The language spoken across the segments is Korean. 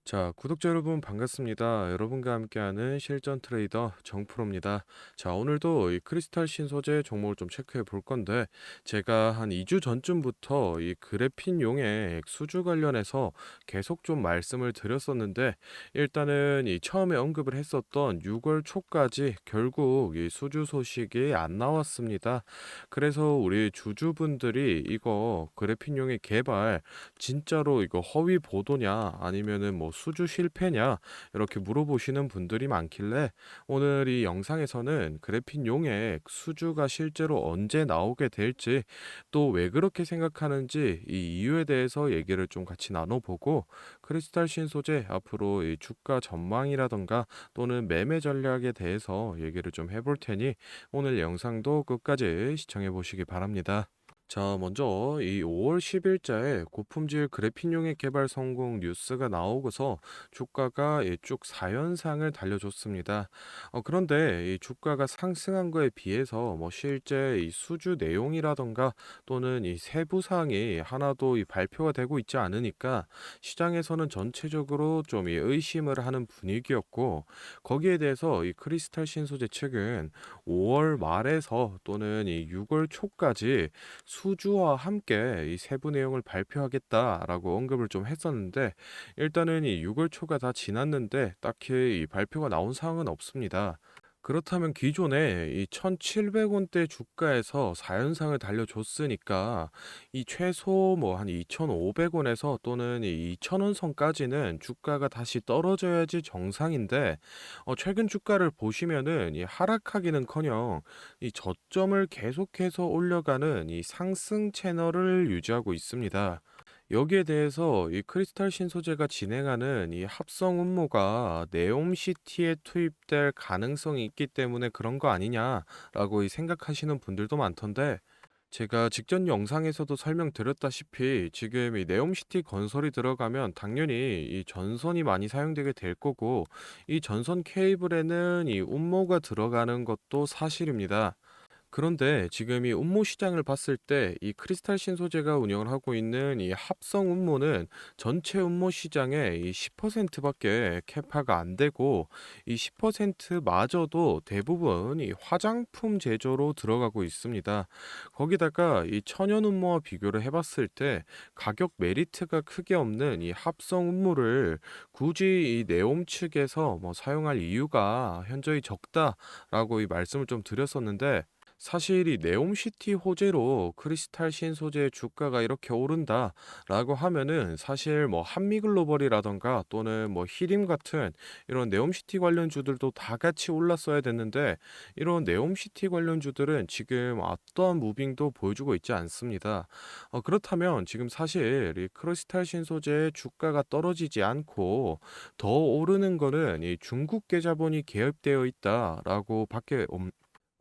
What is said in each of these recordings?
자, 구독자 여러분 반갑습니다. 여러분과 함께하는 실전 트레이더 정프로입니다. 자, 오늘도 이 크리스탈 신소재 종목을 좀 체크해 볼 건데, 제가 한 2주 전쯤부터 이 그래핀용의 수주 관련해서 계속 좀 말씀을 드렸었는데, 일단은 이 처음에 언급을 했었던 6월 초까지 결국 이 수주 소식이 안 나왔습니다. 그래서 우리 주주분들이 이거 그래핀용의 개발 진짜로 이거 허위 보도냐 아니면은 뭐 수주 실패냐 이렇게 물어보시는 분들이 많길래 오늘 이 영상에서는 그래핀용의 수주가 실제로 언제 나오게 될지 또 왜 그렇게 생각하는지 이 이유에 대해서 얘기를 좀 같이 나눠보고 크리스탈 신소재 앞으로 이 주가 전망이라던가 또는 매매 전략에 대해서 얘기를 좀 해볼 테니 오늘 영상도 끝까지 시청해 보시기 바랍니다. 자, 먼저 이 5월 10일자에 고품질 그래핀용의 개발 성공 뉴스가 나오고서 주가가 쭉 4연상을 달려줬습니다. 그런데 이 주가가 상승한 거에 비해서 뭐 실제 이 수주 내용이라던가 또는 이 세부 사항이 하나도 이 발표가 되고 있지 않으니까 시장에서는 전체적으로 좀 이 의심을 하는 분위기였고, 거기에 대해서 이 크리스탈 신소재 측은 5월 말에서 또는 이 6월 초까지 수주와 함께 이 세부 내용을 발표하겠다라고 언급을 좀 했었는데, 일단은 이 6월 초가 다 지났는데 딱히 이 발표가 나온 사항은 없습니다. 그렇다면 기존에 이 1,700원대 주가에서 4연상을 달려줬으니까 이 최소 뭐 한 2,500원에서 또는 이 2,000원 선까지는 주가가 다시 떨어져야지 정상인데, 최근 주가를 보시면은 이 하락하기는커녕 이 저점을 계속해서 올려가는 이 상승 채널을 유지하고 있습니다. 여기에 대해서 이 크리스탈 신소재가 진행하는 이 합성 음모가 네옴시티에 투입될 가능성이 있기 때문에 그런 거 아니냐라고 이 생각하시는 분들도 많던데, 제가 직전 영상에서도 설명드렸다시피 지금 이 네옴시티 건설이 들어가면 당연히 이 전선이 많이 사용되게 될 거고, 이 전선 케이블에는 이 음모가 들어가는 것도 사실입니다. 그런데 지금 이 음모 시장을 봤을 때 이 크리스탈 신소재가 운영을 하고 있는 이 합성 음모는 전체 음모 시장의 이 10%밖에 캐파가 안 되고, 이 10%마저도 대부분 이 화장품 제조로 들어가고 있습니다. 거기다가 이 천연 음모와 비교를 해봤을 때 가격 메리트가 크게 없는 이 합성 음모를 굳이 이 네옴 측에서 뭐 사용할 이유가 현저히 적다라고 이 말씀을 좀 드렸었는데, 사실 이 네옴시티 호재로 크리스탈 신소재의 주가가 이렇게 오른다라고 하면은 사실 뭐 한미글로벌이라던가 또는 뭐 히림 같은 이런 네옴시티 관련주들도 다 같이 올랐어야 됐는데, 이런 네옴시티 관련주들은 지금 어떠한 무빙도 보여주고 있지 않습니다. 그렇다면 지금 사실 이 크리스탈 신소재의 주가가 떨어지지 않고 더 오르는 거는 이 중국계 자본이 개입되어 있다라고 밖에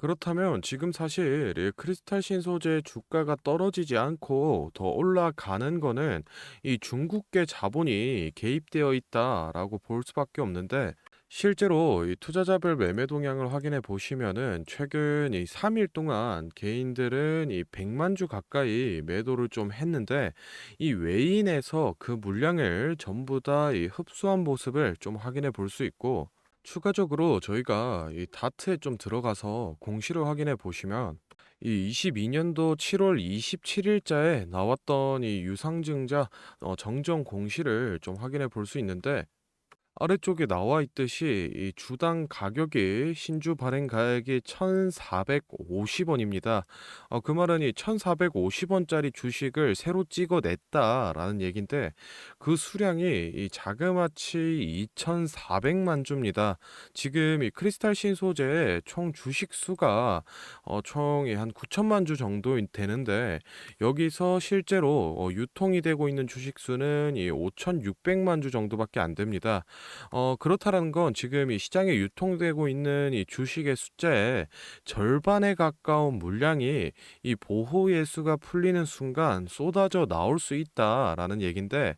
그렇다면 지금 사실 이 크리스탈 신소재 주가가 떨어지지 않고 더 올라가는 거는 이 중국계 자본이 개입되어 있다라고 볼 수밖에 없는데, 실제로 이 투자자별 매매 동향을 확인해 보시면은 최근 이 3일 동안 개인들은 이 100만 주 가까이 매도를 좀 했는데, 이 외인에서 그 물량을 전부 다 이 흡수한 모습을 좀 확인해 볼 수 있고, 추가적으로 저희가 이 다트에 좀 들어가서 공시를 확인해 보시면 이 22년도 7월 27일자에 나왔던 이 유상증자 정정 공시를 좀 확인해 볼 수 있는데, 아래쪽에 나와 있듯이 이 주당 가격이 신주 발행 가액이 1,450원입니다. 그 말은 이 1,450원짜리 주식을 새로 찍어냈다라는 얘긴데, 그 수량이 이 자그마치 2,400만 주입니다. 지금 이 크리스탈 신소재의 총 주식 수가 총이 한 9천만 주 정도 되는데, 여기서 실제로 유통이 되고 있는 주식 수는 이 5,600만 주 정도밖에 안 됩니다. 그렇다라는 건 지금 이 시장에 유통되고 있는 이 주식의 숫자의 절반에 가까운 물량이 이 보호 예수가 풀리는 순간 쏟아져 나올 수 있다라는 얘긴데,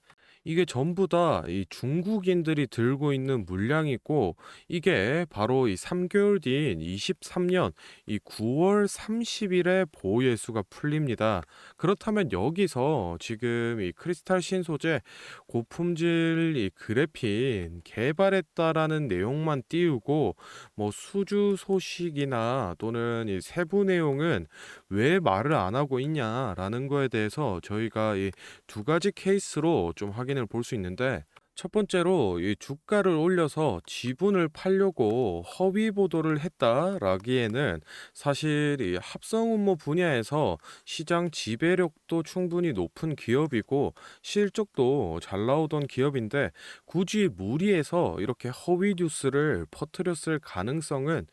이게 전부 다 이 중국인들이 들고 있는 물량이고, 이게 바로 이 3개월 뒤인 23년 이 9월 30일에 보호 예수가 풀립니다. 그렇다면 여기서 지금 이 크리스탈 신소재 고품질 이 그래핀 개발했다라는 내용만 띄우고, 뭐 수주 소식이나 또는 이 세부 내용은 왜 말을 안 하고 있냐라는 거에 대해서 저희가 이 두 가지 케이스로 좀 확인을 볼 수 있는데, 첫 번째로 이 주가를 올려서 지분을 팔려고 허위 보도를 했다라기에는, 사실 이 합성 운모 분야에서 시장 지배력도 충분히 높은 기업이고 실적도 잘 나오던 기업인데, 굳이 무리해서 이렇게 허위 뉴스를 퍼뜨렸을 가능성은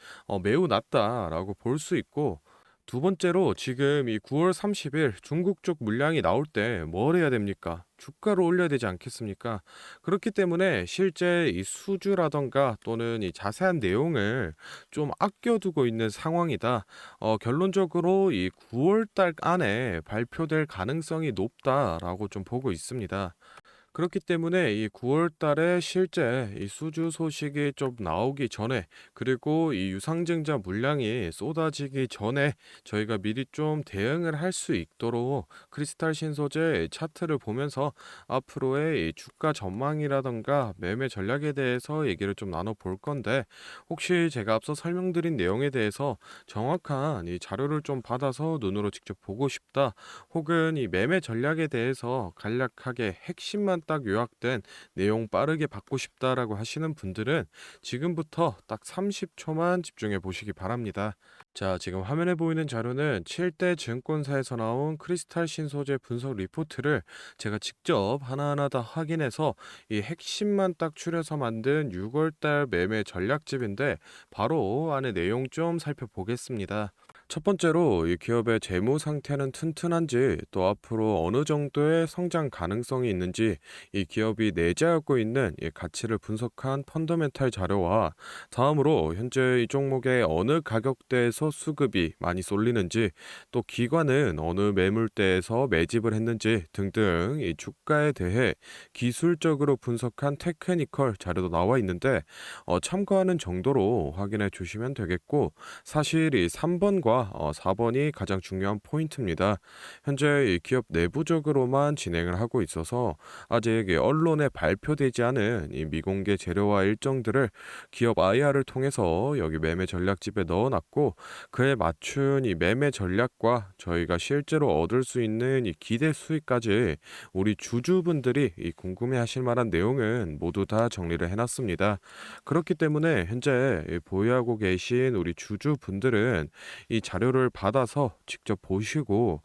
매우 낮다라고 볼 수 있고, 두 번째로 지금 이 9월 30일 중국 쪽 물량이 나올 때 뭘 해야 됩니까? 주가를 올려야 되지 않겠습니까? 그렇기 때문에 실제 이 수주라던가 또는 이 자세한 내용을 좀 아껴두고 있는 상황이다. 결론적으로 이 9월 달 안에 발표될 가능성이 높다라고 좀 보고 있습니다. 그렇기 때문에 이 9월 달에 실제 이 수주 소식이 좀 나오기 전에, 그리고 이 유상증자 물량이 쏟아지기 전에 저희가 미리 좀 대응을 할 수 있도록 크리스탈 신소재 차트를 보면서 앞으로의 이 주가 전망이라던가 매매 전략에 대해서 얘기를 좀 나눠 볼 건데, 혹시 제가 앞서 설명드린 내용에 대해서 정확한 이 자료를 좀 받아서 눈으로 직접 보고 싶다, 혹은 이 매매 전략에 대해서 간략하게 핵심만 딱 요약된 내용 빠르게 받고 싶다라고 하시는 분들은 지금부터 딱 30초만 집중해 보시기 바랍니다. 자, 지금 화면에 보이는 자료는 7대 증권사에서 나온 크리스탈 신소재 분석 리포트를 제가 직접 하나하나 다 확인해서 이 핵심만 딱 추려서 만든 6월달 매매 전략집인데, 바로 안에 내용 좀 살펴보겠습니다. 첫 번째로 이 기업의 재무 상태는 튼튼한지, 또 앞으로 어느 정도의 성장 가능성이 있는지, 이 기업이 내재하고 있는 이 가치를 분석한 펀더멘탈 자료와, 다음으로 현재 이 종목의 어느 가격대에서 수급이 많이 쏠리는지, 또 기관은 어느 매물대에서 매집을 했는지 등등 이 주가에 대해 기술적으로 분석한 테크니컬 자료도 나와 있는데, 참고하는 정도로 확인해 주시면 되겠고, 사실 이 3번과 4번이 가장 중요한 포인트입니다. 현재 이 기업 내부적으로만 진행을 하고 있어서 아직 이 언론에 발표되지 않은 이 미공개 재료와 일정들을 기업 IR을 통해서 여기 매매 전략집에 넣어놨고, 그에 맞춘 이 매매 전략과 저희가 실제로 얻을 수 있는 이 기대 수익까지 우리 주주분들이 이 궁금해하실 만한 내용은 모두 다 정리를 해놨습니다. 그렇기 때문에 현재 이 보유하고 계신 우리 주주분들은 이 자료를 받아서 직접 보시고,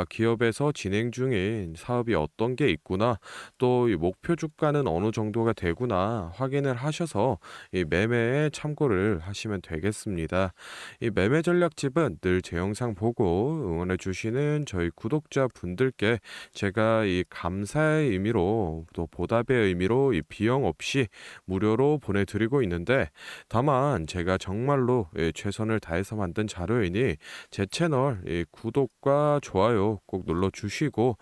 기업에서 진행 중인 사업이 어떤 게 있구나, 또 이 목표 주가는 어느 정도가 되구나 확인을 하셔서 이 매매에 참고를 하시면 되겠습니다. 이 매매 전략집은 늘 제 영상 보고 응원해 주시는 저희 구독자 분들께 제가 이 감사의 의미로, 또 보답의 의미로 이 비용 없이 무료로 보내드리고 있는데, 다만 제가 정말로 최선을 다해서 만든 자료이니 제 채널 구독과 좋아요 꼭 눌러주시고,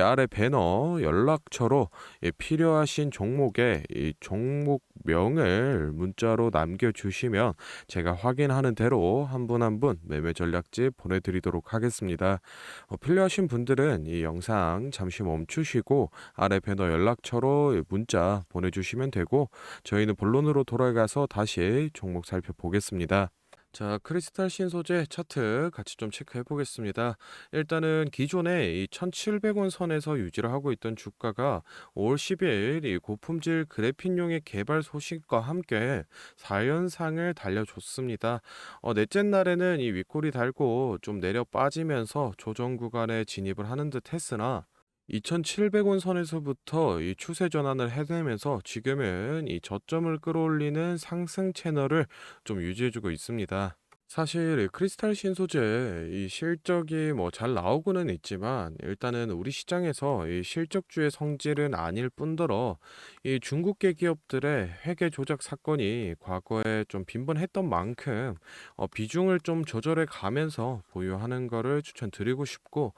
아래 배너 연락처로 필요하신 종목의 이 종목명을 문자로 남겨주시면 제가 확인하는 대로 한 분 한 분 매매 전략집 보내드리도록 하겠습니다. 필요하신 분들은 이 영상 잠시 멈추시고 아래 배너 연락처로 문자 보내주시면 되고, 저희는 본론으로 돌아가서 다시 종목 살펴보겠습니다. 자, 크리스탈 신소재 차트 같이 좀 체크해 보겠습니다. 일단은 기존에 이 1,700원 선에서 유지를 하고 있던 주가가 5월 10일 이 고품질 그래핀용의 개발 소식과 함께 4연상을 달려줬습니다. 넷째 날에는 이 윗골이 달고 좀 내려 빠지면서 조정 구간에 진입을 하는 듯 했으나, 2,700원 선에서부터 이 추세 전환을 해내면서 지금은 이 저점을 끌어올리는 상승 채널을 좀 유지해주고 있습니다. 사실 이 크리스탈 신소재 이 실적이 뭐 잘 나오고는 있지만 일단은 우리 시장에서 이 실적주의 성질은 아닐 뿐더러 이 중국계 기업들의 회계 조작 사건이 과거에 좀 빈번했던 만큼 비중을 좀 조절해 가면서 보유하는 거를 추천드리고 싶고,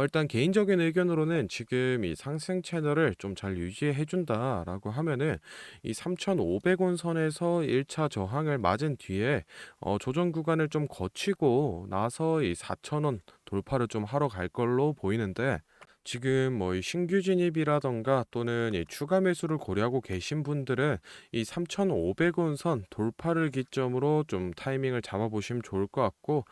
일단 개인적인 의견으로는 지금 이 상승 채널을 좀 잘 유지해 준다라고 하면은 이 3,500원 선에서 1차 저항을 맞은 뒤에 조정 구간을 좀 거치고 나서 이 4,000원 돌파를 좀 하러 갈 걸로 보이는데, 지금 뭐 이 신규 진입이라던가 또는 이 추가 매수를 고려하고 계신 분들은 이 3,500원 선 돌파를 기점으로 좀 타이밍을 잡아보시면 좋을 것 같고,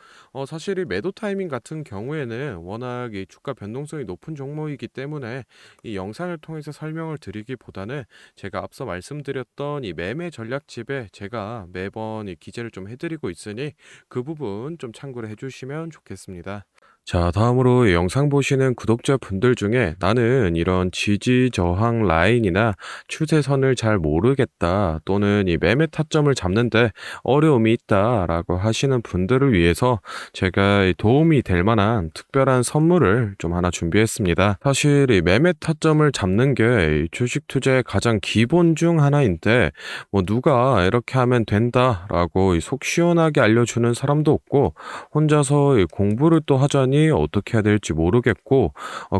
사실 이 매도 타이밍 같은 경우에는 워낙 이 주가 변동성이 높은 종목이기 때문에 이 영상을 통해서 설명을 드리기보다는 제가 앞서 말씀드렸던 이 매매 전략집에 제가 매번 이 기재를 좀 해드리고 있으니 그 부분 좀 참고를 해주시면 좋겠습니다. 자, 다음으로 영상 보시는 구독자분들 중에 나는 이런 지지 저항 라인이나 추세선을 잘 모르겠다 또는 이 매매 타점을 잡는데 어려움이 있다라고 하시는 분들을 위해서 제가 이 도움이 될 만한 특별한 선물을 좀 하나 준비했습니다. 사실 이 매매 타점을 잡는 게이 주식 투자의 가장 기본 중 하나인데, 뭐 누가 이렇게 하면 된다라고 이속 시원하게 알려주는 사람도 없고, 혼자서 이 공부를 또 하자니 어떻게 해야 될지 모르겠고,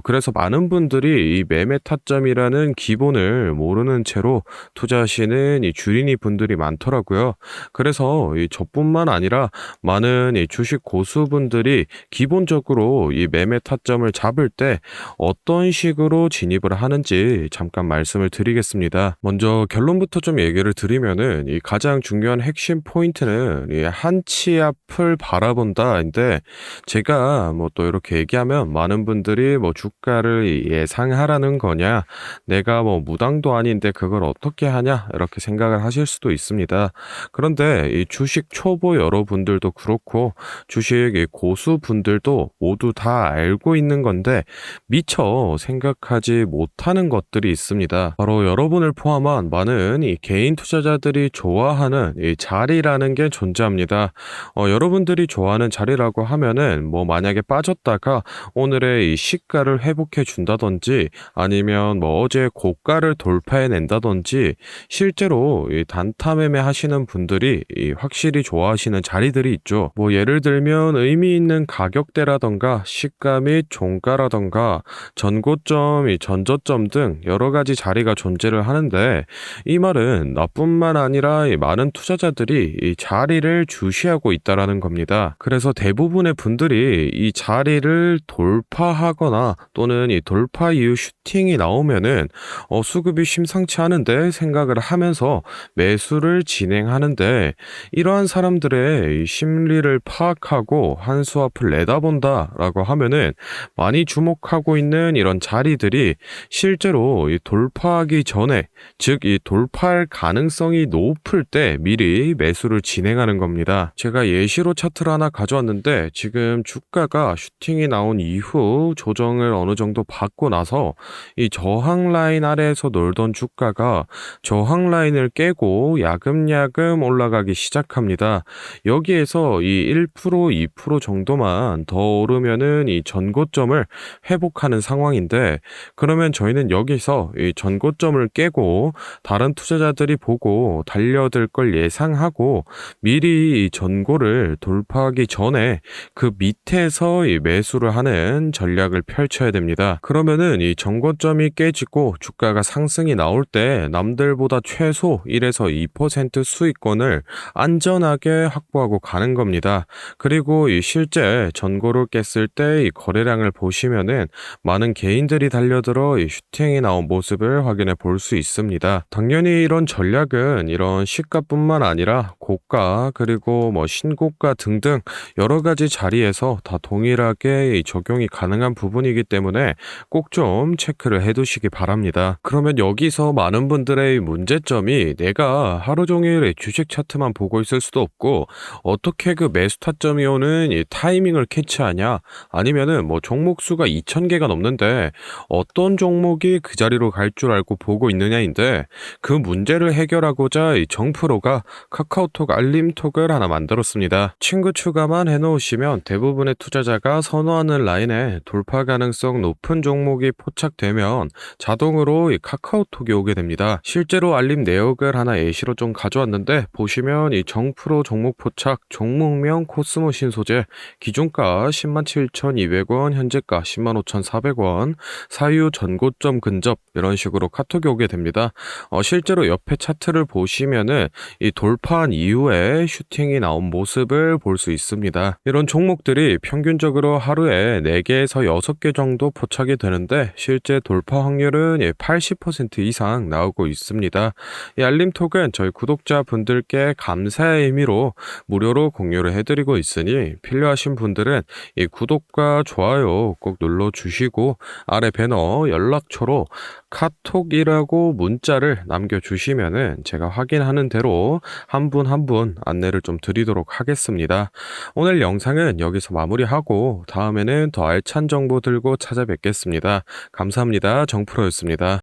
그래서 많은 분들이 이 매매 타점이라는 기본을 모르는 채로 투자하시는 이 주린이 분들이 많더라고요. 그래서 이 저뿐만 아니라 많은 이 주식 고수분들이 기본적으로 이 매매 타점을 잡을 때 어떤 식으로 진입을 하는지 잠깐 말씀을 드리겠습니다. 먼저 결론부터 좀 얘기를 드리면은 이 가장 중요한 핵심 포인트는 이 한치 앞을 바라본다인데, 제가 뭐 또 이렇게 얘기하면 많은 분들이 뭐 주가를 예상하라는 거냐, 내가 뭐 무당도 아닌데 그걸 어떻게 하냐 이렇게 생각을 하실 수도 있습니다. 그런데 이 주식 초보 여러분들도 그렇고 주식 이 고수분들도 모두 다 알고 있는 건데 미처 생각하지 못하는 것들이 있습니다. 바로 여러분을 포함한 많은 이 개인 투자자들이 좋아하는 이 자리라는 게 존재합니다. 여러분들이 좋아하는 자리라고 하면은 뭐 만약에 빠졌다가 오늘의 이 시가를 회복해 준다든지, 아니면 뭐 어제 고가를 돌파해 낸다든지, 실제로 이 단타 매매 하시는 분들이 이 확실히 좋아하시는 자리들이 있죠. 뭐 예를 들면 의미 있는 가격대라던가 시가 및 종가라던가 전고점, 이 전저점 등 여러 가지 자리가 존재를 하는데, 이 말은 나뿐만 아니라 이 많은 투자자들이 이 자리를 주시하고 있다라는 겁니다. 그래서 대부분의 분들이 이 자리를 돌파하거나 또는 이 돌파 이후 슈팅이 나오면은 수급이 심상치 않은데 생각을 하면서 매수를 진행하는데, 이러한 사람들의 이 심리를 파악하고 한 수 앞을 내다본다라고 하면은 많이 주목하고 있는 이런 자리들이 실제로 이 돌파하기 전에, 즉 이 돌파할 가능성이 높을 때 미리 매수를 진행하는 겁니다. 제가 예시로 차트를 하나 가져왔는데, 지금 주가가 슈팅이 나온 이후 조정을 어느 정도 받고 나서 이 저항 라인 아래에서 놀던 주가가 저항 라인을 깨고 야금야금 올라가기 시작합니다. 여기에서 이 1%, 2% 정도만 더 오르면은 이 전고점을 회복하는 상황인데, 그러면 저희는 여기서 이 전고점을 깨고 다른 투자자들이 보고 달려들 걸 예상하고 미리 이 전고를 돌파하기 전에 그 밑에서 이 매수를 하는 전략을 펼쳐야 됩니다. 그러면은 이 전고점이 깨지고 주가가 상승이 나올 때 남들보다 최소 1에서 2% 수익권을 안전하게 확보하고 가는 겁니다. 그리고 이 실제 전고를 깼을 때 이 거래량을 보시면은 많은 개인들이 달려들어 이 슈팅이 나온 모습을 확인해 볼 수 있습니다. 당연히 이런 전략은 이런 시가뿐만 아니라 고가 그리고 뭐 신고가 등등 여러 가지 자리에서 다 동일 동일하게 적용이 가능한 부분이기 때문에 꼭 좀 체크를 해 두시기 바랍니다. 그러면 여기서 많은 분들의 문제점이 내가 하루 종일 주식 차트만 보고 있을 수도 없고 어떻게 그 매수 타점이 오는 이 타이밍을 캐치하냐? 아니면은 뭐 종목 수가 2,000개가 넘는데 어떤 종목이 그 자리로 갈 줄 알고 보고 있느냐인데 그 문제를 해결하고자 이 정프로가 카카오톡 알림톡을 하나 만들었습니다. 친구 추가만 해놓으시면 대부분의 투자자가 선호하는 라인에 돌파 가능성 높은 종목이 포착되면 자동으로 이 카카오톡이 오게 됩니다. 실제로 알림 내역을 하나 예시로 좀 가져왔는데 보시면 이 정프로 종목 포착, 종목명 코스모 신소재, 기준가 107,200원, 현재가 105,400원, 사유 전고점 근접 이런 식으로 카톡이 오게 됩니다. 실제로 옆에 차트를 보시면은 이 돌파한 이후에 슈팅이 나온 모습을 볼 수 있습니다. 이런 종목들이 평균적으로 하루에 4개에서 6개 정도 포착이 되는데 실제 돌파 확률은 80% 이상 나오고 있습니다. 이 알림톡은 저희 구독자분들께 감사의 의미로 무료로 공유를 해드리고 있으니 필요하신 분들은 이 구독과 좋아요 꼭 눌러주시고 아래 배너 연락처로 카톡이라고 문자를 남겨주시면은 제가 확인하는 대로 한 분 한 분 안내를 좀 드리도록 하겠습니다. 오늘 영상은 여기서 마무리하고 다음에는 더 알찬 정보 들고 찾아뵙겠습니다. 감사합니다. 정프로였습니다.